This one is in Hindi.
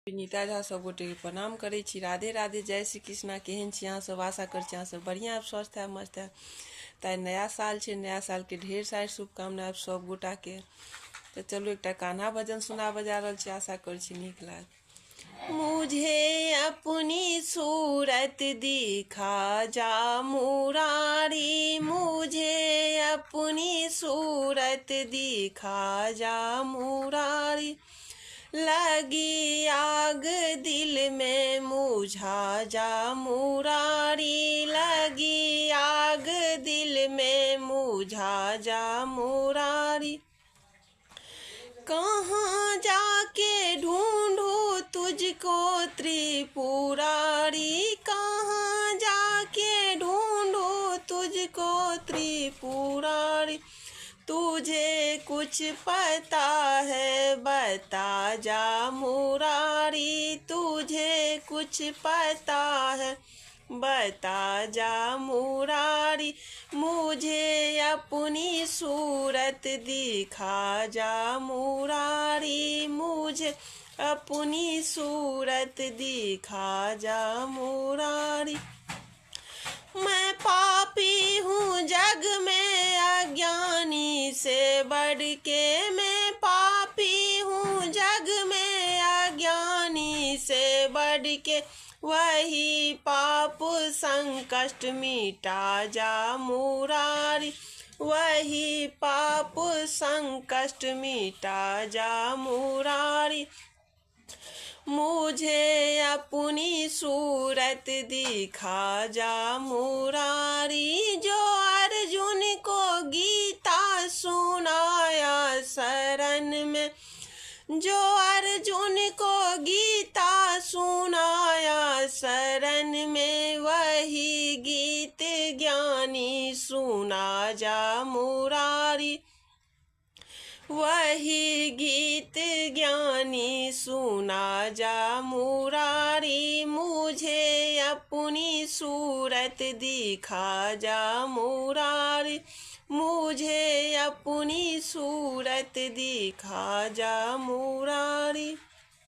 विनीता झा सब गोटे के प्रणाम करे छी। राधे राधे, जय श्री कृष्णा। केहन छी अहाँ सब? आशा कर छी अहाँ सब बढ़िया स्वस्थ है, मस्त है। ताई नया साल छे, नया साल के ढेर सारी शुभकामना सब गोटा के। तो चलो एक कान्हा भजन सुना बजा रहा छी, आशा कर छी नीक लाग। मुझे अपनी सूरत दिखा जा मुरारी, मुझे अपनी सूरत दिखा जा मुरारी, लगी आग दिल में मुझा जा मुरारी, लगी आग दिल में मुझा जा मुरारी। कहाँ जाके ढूंढूं तुझको त्रिपुरारी, कहाँ जाके ढूंढूं तुझको त्रिपुरारी, तुझे कुछ पता है बता जा मुरारी, तुझे कुछ पता है बता जा मुरारी, मुझे अपनी सूरत दिखा जा मुरारी, मुझे अपनी सूरत दिखा जा मुरारी। मैं पापी हूँ जग में अज्ञानी से बढ़ के, मैं पापी हूँ जग में अज्ञानी से बढ़ के, वही पाप संकष्ट मिटा जा मुरारी, वही पाप संकष्ट मिटा जा मुरारी। मुझे अपनी सूरत दिखा जा मुरारी, जो अर्जुन को गीता सुनाया शरण में, जो अर्जुन को गीता सुनाया शरण में, वही गीत ज्ञानी सुना जा मुरारी, वही गीत ज्ञानी सुना जा मुरारी। मुझे अपनी सूरत दिखा जा मुरारी, मुझे अपनी सूरत दिखा जा मुरारी।